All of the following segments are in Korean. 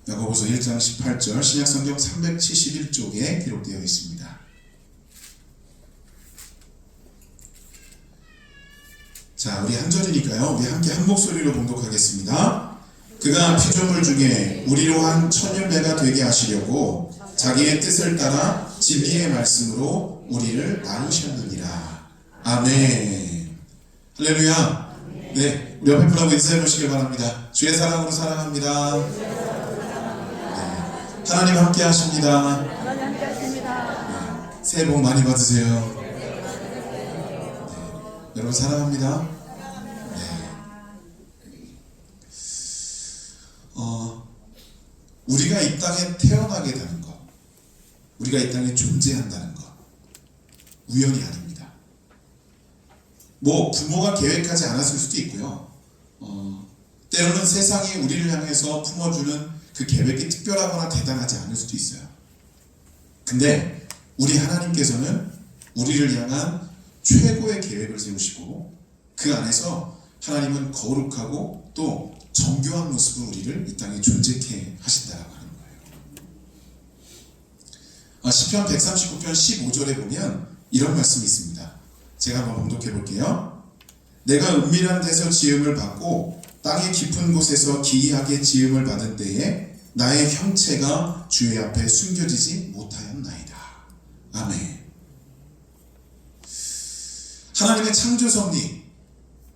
야고보서 1장 18절 신약성경 371쪽에 기록되어 있습니다. 자, 우리 한 절이니까요. 우리 함께 한 목소리로 봉독하겠습니다. 그가 피조물 중에 우리로 한 천열매가 되게 하시려고 자기의 뜻을 따라 진리의 말씀으로 우리를 나누셨느니라. 아멘. 할렐루야. 네, 우리 옆에 분하고 인사해 보시길 바랍니다. 주의 사랑으로 사랑합니다. 네, 하나님 함께 하십니다. 네, 새해 복 많이 받으세요. 네, 여러분 사랑합니다. 우리가 이 땅에 태어나게 되는 것, 우리가 이 땅에 존재한다는 것, 우연이 아닙니다. 뭐 부모가 계획하지 않았을 수도 있고요. 때로는 세상이 우리를 향해서 품어주는 그 계획이 특별하거나 대단하지 않을 수도 있어요. 근데 우리 하나님께서는 우리를 향한 최고의 계획을 세우시고 그 안에서 하나님은 거룩하고 또 정교한 모습으로 우리를 이 땅에 존재케 하신다라고 하는 거예요. 시편 139편 15절에 보면 이런 말씀이 있습니다. 제가 한번 봉독해 볼게요. 내가 은밀한 데서 지음을 받고 땅의 깊은 곳에서 기이하게 지음을 받은 때에 나의 형체가 주의 앞에 숨겨지지 못하였나이다. 아멘. 하나님의 창조 섭리,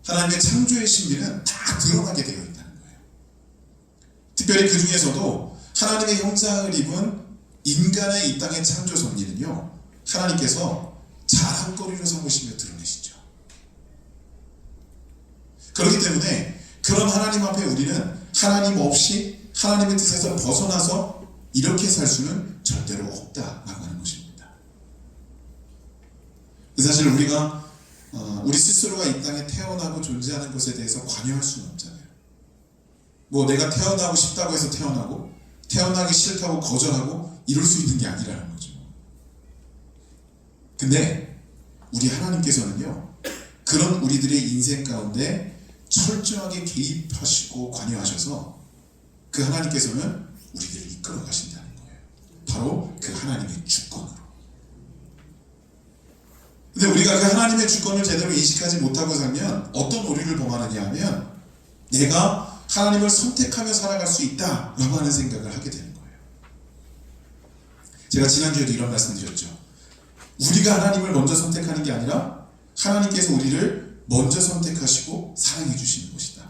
하나님의 창조의 신비는 다 드러나게 되어 있다는 거예요. 특별히 그 중에서도 하나님의 형상을 입은 인간의 이 땅의 창조 섭리는요, 하나님께서 자랑거리로 삼으시며 드러내시죠. 그렇기 때문에 그런 하나님 앞에 우리는 하나님 없이 하나님의 뜻에서 벗어나서 이렇게 살 수는 절대로 없다라고 하는 것입니다. 사실 우리가 우리 스스로가 이 땅에 태어나고 존재하는 것에 대해서 관여할 수는 없잖아요. 뭐 내가 태어나고 싶다고 해서 태어나고 태어나기 싫다고 거절하고 이럴 수 있는 게 아니라는 거죠. 근데 우리 하나님께서는요, 그런 우리들의 인생 가운데 철저하게 개입하시고 관여하셔서 그 하나님께서는 우리들을 이끌어 가신다는 거예요. 바로 그 하나님의 주권으로. 근데 우리가 그 하나님의 주권을 제대로 인식하지 못하고 살면 어떤 오류를 범하느냐 하면 내가 하나님을 선택하며 살아갈 수 있다라고 하는 생각을 하게 되는 거예요. 제가 지난주에도 이런 말씀 드렸죠. 우리가 하나님을 먼저 선택하는 게 아니라 하나님께서 우리를 먼저 선택하시고 사랑해 주시는 것이다.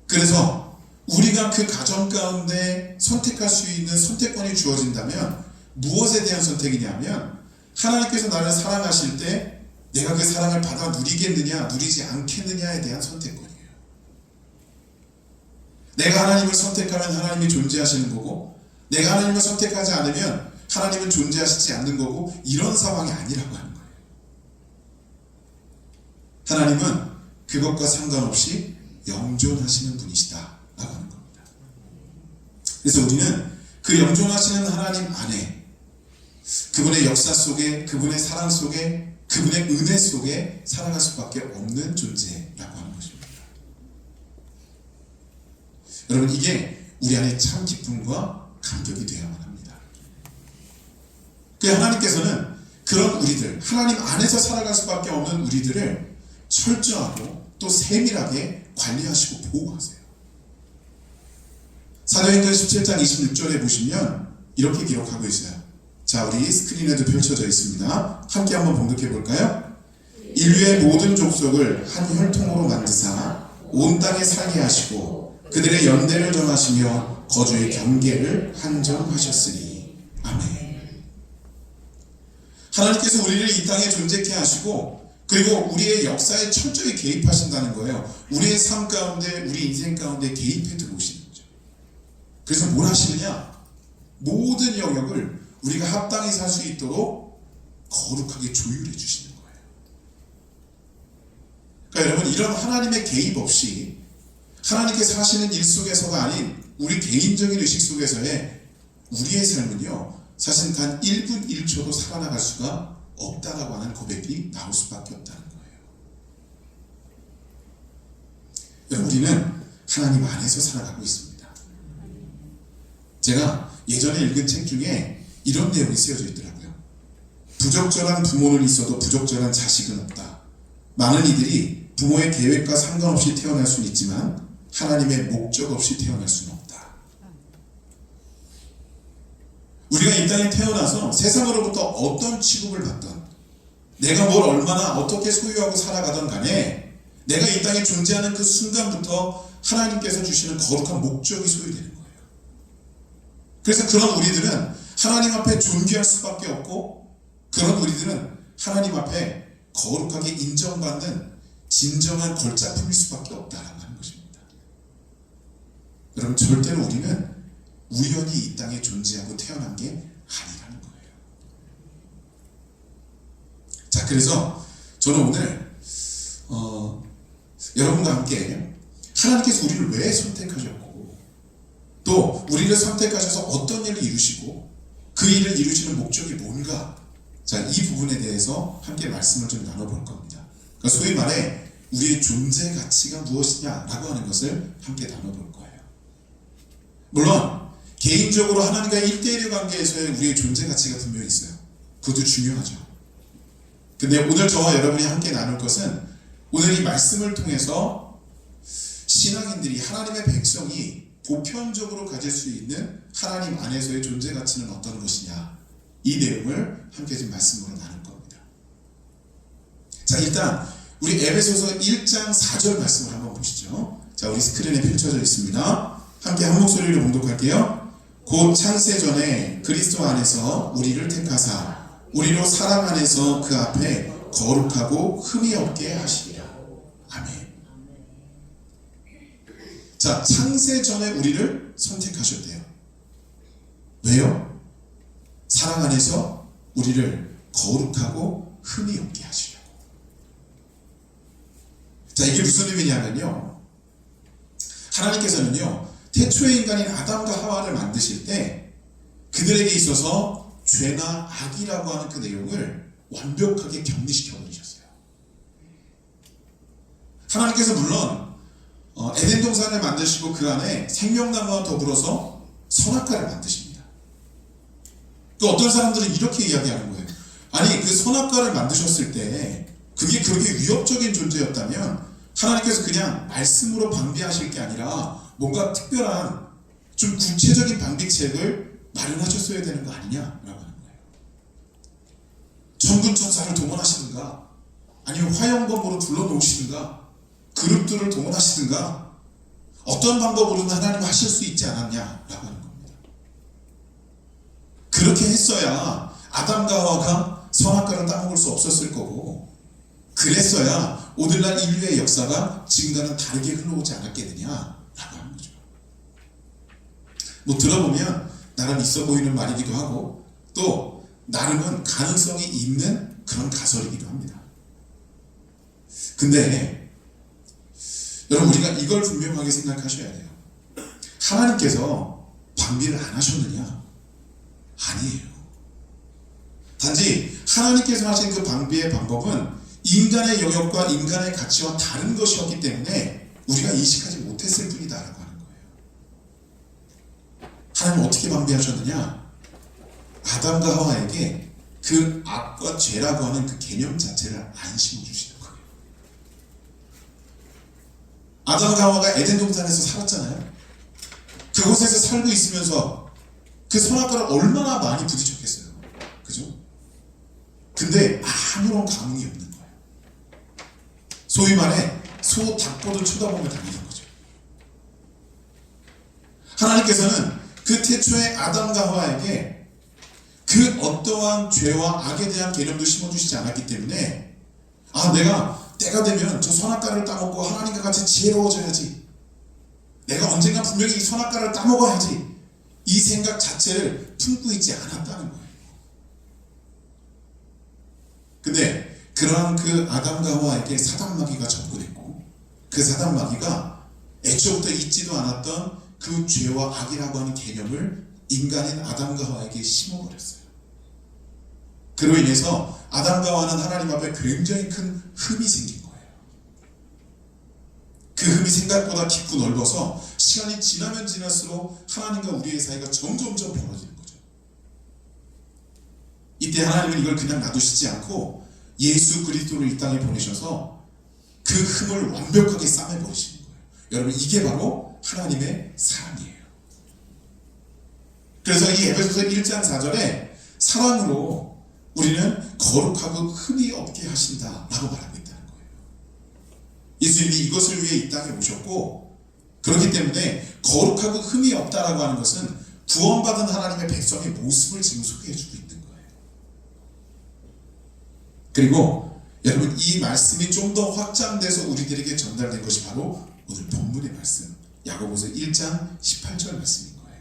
그래서 우리가 그 가정 가운데 선택할 수 있는 선택권이 주어진다면 무엇에 대한 선택이냐면 하나님께서 나를 사랑하실 때 내가 그 사랑을 받아 누리겠느냐 누리지 않겠느냐에 대한 선택권이에요. 내가 하나님을 선택하면 하나님이 존재하시는 거고 내가 하나님을 선택하지 않으면 하나님은 존재하시지 않는 거고 이런 상황이 아니라고 하는 거예요. 하나님은 그것과 상관없이 영존하시는 분이시다 라고 하는 겁니다. 그래서 우리는 그 영존하시는 하나님 안에 그분의 역사 속에 그분의 사랑 속에 그분의 은혜 속에 살아갈 수밖에 없는 존재라고 하는 것입니다. 여러분, 이게 우리 안에 참 기쁨과 감격이 되어야만 합니다. 그 하나님께서는 그런 우리들, 하나님 안에서 살아갈 수밖에 없는 우리들을 철저하고 또 세밀하게 관리하시고 보호하세요. 사도행전 17장 26절에 보시면 이렇게 기록하고 있어요. 자, 우리 스크린에도 펼쳐져 있습니다. 함께 한번 봉독해 볼까요? 인류의 모든 족속을 한 혈통으로 만드사 온 땅에 살게 하시고 그들의 연대를 정하시며 거주의 경계를 한정하셨으니. 아멘. 하나님께서 우리를 이 땅에 존재케 하시고 그리고 우리의 역사에 철저히 개입하신다는 거예요. 우리의 삶 가운데 우리 인생 가운데 개입해 들어오시는 거죠. 그래서 뭘 하시느냐? 모든 영역을 우리가 합당히 살 수 있도록 거룩하게 조율해 주시는 거예요. 그러니까 여러분, 이런 하나님의 개입 없이 하나님께서 하시는 일 속에서가 아닌 우리 개인적인 의식 속에서의 우리의 삶은요, 사실 단 1분 1초도 살아나갈 수가 없다라고 하는 고백이 나올 수밖에 없다는 거예요. 여러분, 우리는 하나님 안에서 살아가고 있습니다. 제가 예전에 읽은 책 중에 이런 내용이 쓰여져 있더라고요. 부적절한 부모는 있어도 부적절한 자식은 없다. 많은 이들이 부모의 계획과 상관없이 태어날 수는 있지만 하나님의 목적 없이 태어날 수는 없다. 우리가 이 땅에 태어나서 세상으로부터 어떤 취급을 받던, 내가 뭘 얼마나 어떻게 소유하고 살아가던 간에 내가 이 땅에 존재하는 그 순간부터 하나님께서 주시는 거룩한 목적이 소유되는 거예요. 그래서 그런 우리들은 하나님 앞에 존귀할 수밖에 없고, 그런 우리들은 하나님 앞에 거룩하게 인정받는 진정한 걸작품일 수밖에 없다라고 하는 것입니다. 여러분, 절대로 우리는 우연히 이 땅에 존재하고 태어난 게 아니라는 거예요. 자, 그래서 저는 오늘 여러분과 함께 하나님께서 우리를 왜 선택하셨고, 또 우리를 선택하셔서 어떤 일을 이루시고 그 일을 이루시는 목적이 뭔가, 자, 이 부분에 대해서 함께 말씀을 좀 나눠볼 겁니다. 그러니까 소위 말해 우리의 존재 가치가 무엇이냐라고 하는 것을 함께 나눠볼 거예요. 물론 개인적으로 하나님과의 1대1의 관계에서의 우리의 존재 가치가 분명히 있어요. 그것도 중요하죠. 근데 오늘 저와 여러분이 함께 나눌 것은, 오늘 이 말씀을 통해서 신앙인들이, 하나님의 백성이 보편적으로 가질 수 있는 하나님 안에서의 존재 가치는 어떤 것이냐, 이 내용을 함께 좀 말씀으로 나눌 겁니다. 자, 일단 우리 에베소서 1장 4절 말씀을 한번 보시죠. 자, 우리 스크린에 펼쳐져 있습니다. 함께 한 목소리로 봉독할게요. 곧 창세 전에 그리스도 안에서 우리를 택하사 우리로 사랑 안에서 그 앞에 거룩하고 흠이 없게 하시리라. 아멘. 자, 창세 전에 우리를 선택하셨대요. 왜요? 사랑 안에서 우리를 거룩하고 흠이 없게 하시려고. 자, 이게 무슨 의미냐면요, 하나님께서는요, 태초의 인간인 아담과 하와를 만드실 때 그들에게 있어서 죄나 악이라고 하는 그 내용을 완벽하게 격리시켜 버리셨어요. 하나님께서 물론 에덴 동산을 만드시고 그 안에 생명나무와 더불어서 선악과를 만드십니다. 또 어떤 사람들은 이렇게 이야기하는 거예요. 아니, 그 선악과를 만드셨을 때 그게 그렇게 위협적인 존재였다면 하나님께서 그냥 말씀으로 방비하실 게 아니라 뭔가 특별한 좀 구체적인 방비책을 마련하셨어야 되는 거 아니냐라고 하는 거예요. 천군 천사를 동원하시든가, 아니면 화영검으로 둘러놓으시든가, 그룹들을 동원하시든가, 어떤 방법으로는 하나님 하실 수 있지 않았냐라고 하는 겁니다. 그렇게 했어야 아담과 하와가 선악과를 따먹을 수 없었을 거고, 그랬어야 오늘날 인류의 역사가 지금과는 다르게 흘러오지 않았겠느냐라고 하는 거죠. 뭐 들어보면 나름 있어 보이는 말이기도 하고, 또 나름은 가능성이 있는 그런 가설이기도 합니다. 근데 여러분, 우리가 이걸 분명하게 생각하셔야 돼요. 하나님께서 방비를 안 하셨느냐? 아니에요. 단지 하나님께서 하신 그 방비의 방법은 인간의 영역과 인간의 가치와 다른 것이었기 때문에 우리가 인식하지 못했을 뿐이다라고 하는 거예요. 하나님은 어떻게 방비하셨느냐? 아담과 하와에게 그 악과 죄라고 하는 그 개념 자체를 안 심어주시는 거예요. 아담과 하와가 에덴 동산에서 살았잖아요. 그곳에서 살고 있으면서 그 선악과를 얼마나 많이 부딪혔겠어요. 그죠? 근데 아무런 감흥이 없는 거예요. 소위 말해 소 닭보들 쳐다보며 다니는 거죠. 하나님께서는 그 태초의 아담과 하와에게 그 어떠한 죄와 악에 대한 개념도 심어주시지 않았기 때문에, 아, 내가 때가 되면 저 선악과를 따먹고 하나님과 같이 지혜로워져야지, 내가 언젠가 분명히 이 선악과를 따먹어야지, 이 생각 자체를 품고 있지 않았다는 거예요. 근데 그러한 그 아담과 하와에게 사단마귀가 접근했고, 그 사단마귀가 애초부터 있지도 않았던 그 죄와 악이라고 하는 개념을 인간인 아담과 하와에게 심어버렸어요. 그로 인해서 아담과 하와는 하나님 앞에 굉장히 큰 흠이 생긴 거예요. 그 흠이 생각보다 깊고 넓어서 시간이 지나면 지날수록 하나님과 우리의 사이가 점점점 벌어지는 거죠. 이때 하나님은 이걸 그냥 놔두시지 않고 예수 그리스도를 이 땅에 보내셔서 그 흠을 완벽하게 싸매버리시는 거예요. 여러분, 이게 바로 하나님의 사랑이에요. 그래서 이 에베소서 1장 4절에 사랑으로 우리는 거룩하고 흠이 없게 하신다라고 말하고 있다는 거예요. 예수님이 이것을 위해 이 땅에 오셨고, 그렇기 때문에 거룩하고 흠이 없다라고 하는 것은 구원받은 하나님의 백성의 모습을 지금 소개해주고 있는 거예요. 그리고 여러분, 이 말씀이 좀 더 확장돼서 우리들에게 전달된 것이 바로 오늘 본문의 말씀, 야고보서 1장 18절 말씀인 거예요.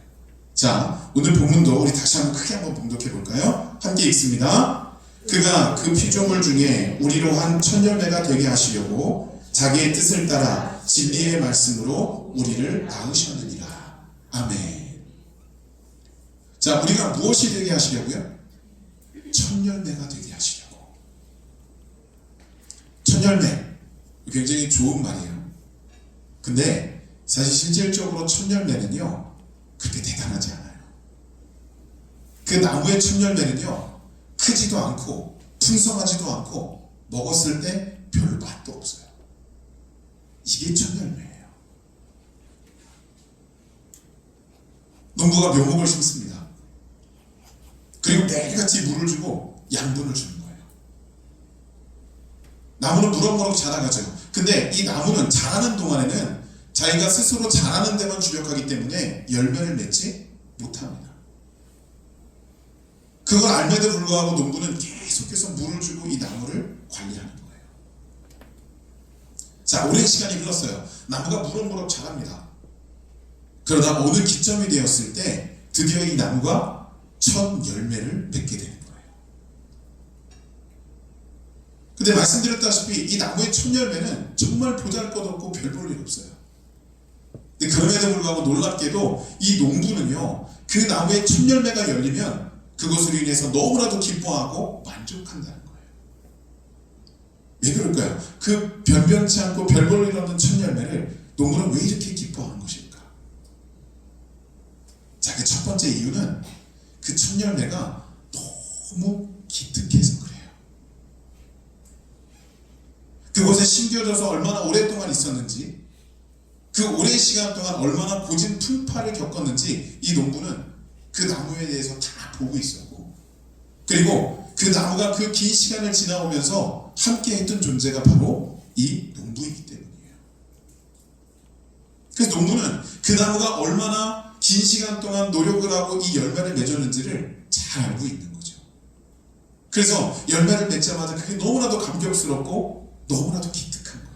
자, 오늘 본문도 우리 다시 한번 크게 한번 봉독해 볼까요? 함께 읽습니다. 그가 그 피조물 중에 우리로 한 천열매가 되게 하시려고 자기의 뜻을 따라 진리의 말씀으로 우리를 낳으셨느니라. 아멘. 자, 우리가 무엇이 되게 하시려고요? 천열매가 되게 하시려고. 천열매, 굉장히 좋은 말이에요. 근데 사실 실질적으로 천열매는요, 그렇게 대단하지 않아요. 그 나무의 천열매는요, 크지도 않고 풍성하지도 않고 먹었을 때 별 맛도 없어요. 이게 천열매예요. 농부가 묘목을 심습니다. 그리고 매일같이 물을 주고 양분을 주는 거예요. 나무는 무럭무럭 자라가죠. 근데 이 나무는 자라는 동안에는 자기가 스스로 자라는 데만 주력하기 때문에 열매를 맺지 못합니다. 그걸 알매도 불구하고 농부는 계속해서 물을 주고 이 나무를 관리하는 거예요. 자, 오랜 시간이 흘렀어요. 나무가 무럭무럭 자랍니다. 그러다 어느 기점이 되었을 때 드디어 이 나무가 첫 열매를 맺게 되는 거예요. 근데 말씀드렸다시피 이 나무의 첫 열매는 정말 보잘것없고 별 볼 일 없어요. 근데 그럼에도 불구하고 놀랍게도 이 농부는요, 그 나무의 첫 열매가 열리면 그것으로 인해서 너무나도 기뻐하고 만족한다는 거예요. 왜 그럴까요? 그 변변치 않고 별 볼 일 없는 첫 열매를 농부는 왜 이렇게 기뻐하는 것일까? 자, 그 첫 번째 이유는 그 첫 열매가 너무 기특해서 그래요. 그곳에 심겨져서 얼마나 오랫동안 있었는지, 그 오랜 시간 동안 얼마나 고진 풍파를 겪었는지 이 농부는 그 나무에 대해서 다 보고 있었고, 그리고 그 나무가 그 긴 시간을 지나오면서 함께 했던 존재가 바로 이 농부이기 때문이에요. 그래서 농부는 그 나무가 얼마나 긴 시간 동안 노력을 하고 이 열매를 맺었는지를 잘 알고 있는 거죠. 그래서 열매를 맺자마자 그게 너무나도 감격스럽고 너무나도 기특한 거예요.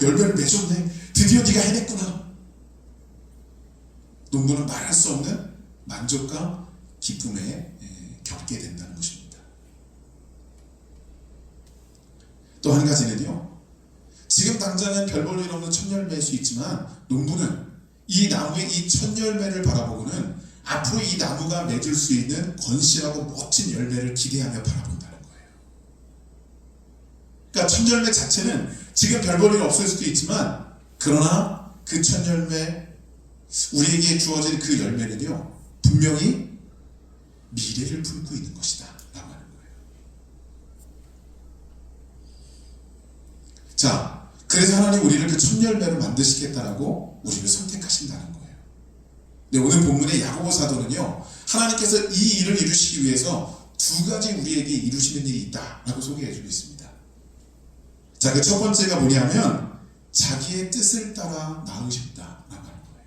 열매를 맺었네. 드디어 네가 해냈구나. 농부는 말할 수 없는 만족과 기쁨에 겪게 된다는 것입니다. 또 한 가지는요, 지금 당장은 별 볼 일 없는 첫 열매일 수 있지만 농부는 이 나무의 이 첫 열매를 바라보고는 앞으로 이 나무가 맺을 수 있는 건실하고 멋진 열매를 기대하며 바라본다는 거예요. 그러니까 첫 열매 자체는 지금 별 볼 일 없을 수도 있지만, 그러나 그 첫 열매, 우리에게 주어진 그 열매는요, 분명히 미래를 품고 있는 것이다 라고 하는 거예요. 자, 그래서 하나님 우리를 그 첫 열매로 만드시겠다라고 우리를 선택하신다는 거예요. 근데 오늘 본문의 야고보 사도는요, 하나님께서 이 일을 이루시기 위해서 두 가지 우리에게 이루시는 일이 있다라고 소개해주고 있습니다. 자, 그 첫 번째가 뭐냐면 자기의 뜻을 따라 낳으셨다라고 하는 거예요.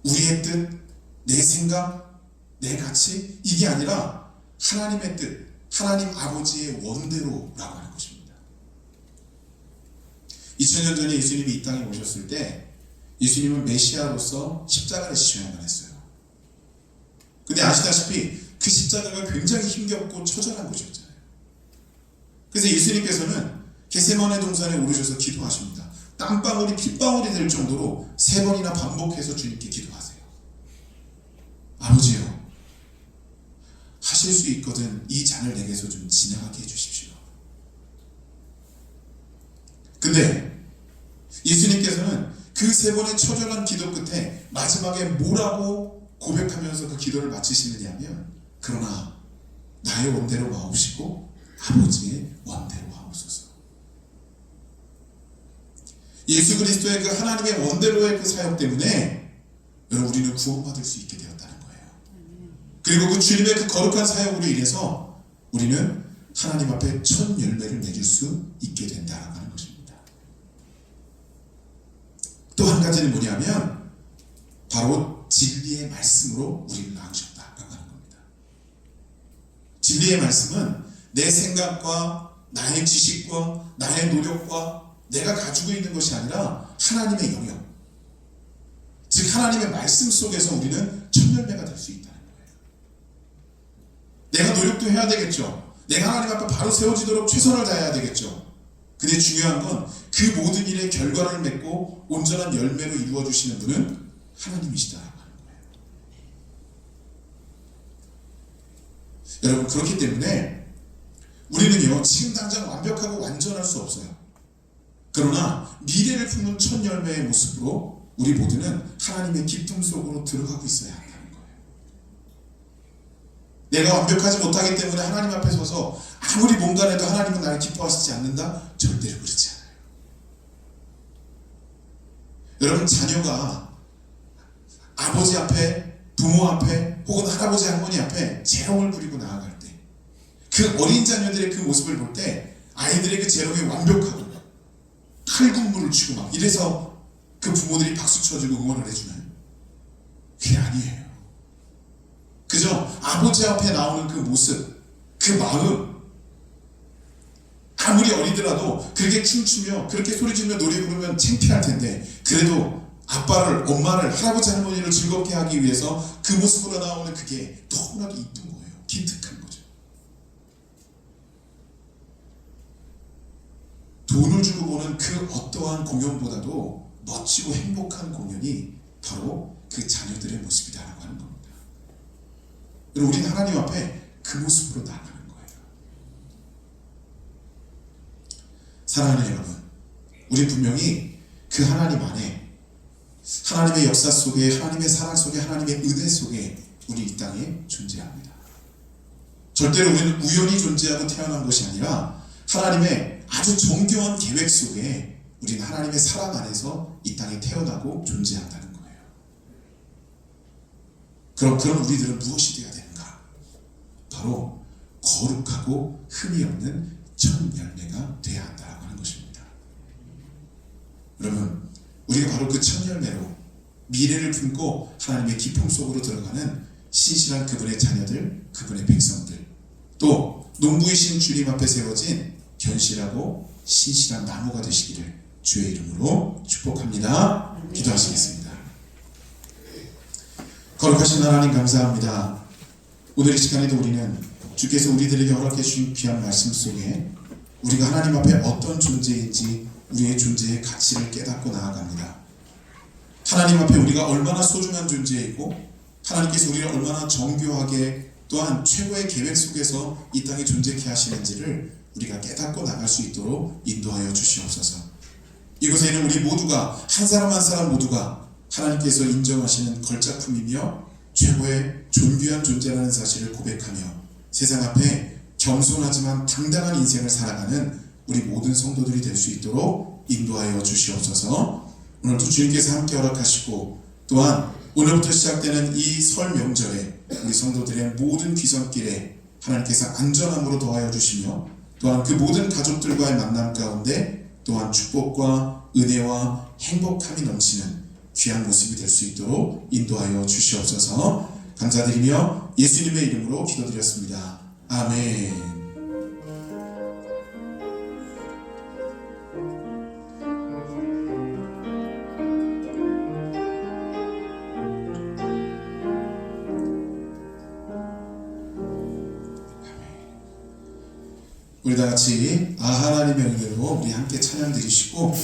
우리의 뜻, 내 생각, 내 가치, 이게 아니라 하나님의 뜻, 하나님 아버지의 원대로라고 하는 것입니다. 2000년 전에 예수님이 이 땅에 오셨을 때 예수님은 메시아로서 십자가를 지셔야만 했어요. 근데 아시다시피 그 십자가가 굉장히 힘겹고 처절한 것이었잖아요. 그래서 예수님께서는 겟세마네 동산에 오르셔서 기도하십니다. 땀방울이 핏방울이 될 정도로 3번이나 반복해서 주님께 기도하세요. 아버지요, 하실 수 있거든 이 잔을 내게서 좀 지나가게 해주십시오. 근데 예수님께서는 그 세 번의 처절한 기도 끝에 마지막에 뭐라고 고백하면서 그 기도를 마치시느냐 하면, 그러나 나의 원대로 마옵시고 아버지의 원대로 하옵소서. 예수 그리스도의 그 하나님의 원대로의 그 사역 때문에 여러분, 우리는 구원받을 수 있게 되었다는 거예요. 그리고 그 주님의 그 거룩한 사역으로 인해서 우리는 하나님 앞에 첫 열매를 맺을 수 있게 된다라고 하는 것입니다. 또 한 가지는 뭐냐면, 바로 진리의 말씀으로 우리를 낳으셨다라고 하는 겁니다. 진리의 말씀은 내 생각과 나의 지식과 나의 노력과 내가 가지고 있는 것이 아니라 하나님의 영역, 즉 하나님의 말씀 속에서 우리는 첫 열매가 될 수 있다는 거예요. 내가 노력도 해야 되겠죠. 내가 하나님 앞에 바로 세워지도록 최선을 다해야 되겠죠. 근데 중요한 건 그 모든 일의 결과를 맺고 온전한 열매로 이루어주시는 분은 하나님이시다라고 하는 거예요. 여러분, 그렇기 때문에 우리는요, 지금 당장 완벽하고 완전할 수 없어요. 그러나 미래를 품는 첫 열매의 모습으로 우리 모두는 하나님의 기쁨 속으로 들어가고 있어야 한다는 거예요. 내가 완벽하지 못하기 때문에 하나님 앞에 서서 아무리 뭔가 해도 하나님은 나를 기뻐하시지 않는다? 절대로 그렇지 않아요. 여러분, 자녀가 아버지 앞에, 부모 앞에, 혹은 할아버지 할머니 앞에 재롱을 부리고 나아갈 때, 그 어린 자녀들의 그 모습을 볼 때 아이들의 그 재롱이 완벽하고 칼군무를 치고 막 이래서 그 부모들이 박수 쳐주고 응원을 해주나요? 그게 아니에요. 그저 아버지 앞에 나오는 그 모습, 그 마음, 아무리 어리더라도 그렇게 춤추며 그렇게 소리지르며 노래 부르면 창피할 텐데, 그래도 아빠를, 엄마를, 할아버지 할머니를 즐겁게 하기 위해서 그 모습으로 나오는 그게 너무나도 이쁜 거예요. 기특한 거죠. 돈을 주고 보는 그 어떠한 공연보다도 멋지고 행복한 공연이 바로 그 자녀들의 모습이다라고 하는 겁니다. 우리는 하나님 앞에 그 모습으로 나아가는 거예요. 사랑하는 여러분, 우리 분명히 그 하나님 안에, 하나님의 역사 속에, 하나님의 사랑 속에, 하나님의 은혜 속에 우리 이 땅에 존재합니다. 절대로 우리는 우연히 존재하고 태어난 것이 아니라 하나님의 아주 정교한 계획 속에 우리는 하나님의 사랑 안에서 이 땅에 태어나고 존재한다는 거예요. 그럼 우리들은 무엇이 되어야 되는가? 바로 거룩하고 흠이 없는 첫 열매가 되어야 한다고 하는 것입니다. 여러분, 우리가 바로 그 첫 열매로 미래를 품고 하나님의 기쁨 속으로 들어가는 신실한 그분의 자녀들, 그분의 백성들, 또 농부이신 주님 앞에 세워진 견실하고 신실한 나무가 되시기를 주의 이름으로 축복합니다. 기도하시겠습니다. 거룩하신 하나님, 감사합니다. 오늘 이 시간에도 우리는 주께서 우리들에게 허락해 주신 귀한 말씀 속에 우리가 하나님 앞에 어떤 존재인지 우리의 존재의 가치를 깨닫고 나아갑니다. 하나님 앞에 우리가 얼마나 소중한 존재이고 하나님께서 우리를 얼마나 정교하게 또한 최고의 계획 속에서 이 땅에 존재케 하시는지를 우리가 깨닫고 나갈 수 있도록 인도하여 주시옵소서. 이곳에는 우리 모두가, 한 사람 한 사람 모두가 하나님께서 인정하시는 걸작품이며 최고의 존귀한 존재라는 사실을 고백하며 세상 앞에 겸손하지만 당당한 인생을 살아가는 우리 모든 성도들이 될 수 있도록 인도하여 주시옵소서. 오늘도 주님께서 함께 허락하시고 또한 오늘부터 시작되는 이 설 명절에 우리 성도들의 모든 귀성길에 하나님께서 안전함으로 더하여 주시며 또한 그 모든 가족들과의 만남 가운데 또한 축복과 은혜와 행복함이 넘치는 귀한 모습이 될 수 있도록 인도하여 주시옵소서. 감사드리며 예수님의 이름으로 기도드렸습니다. 아멘. 우리 다 같이 하나님의 은혜로 우리 함께 찬양 드리시고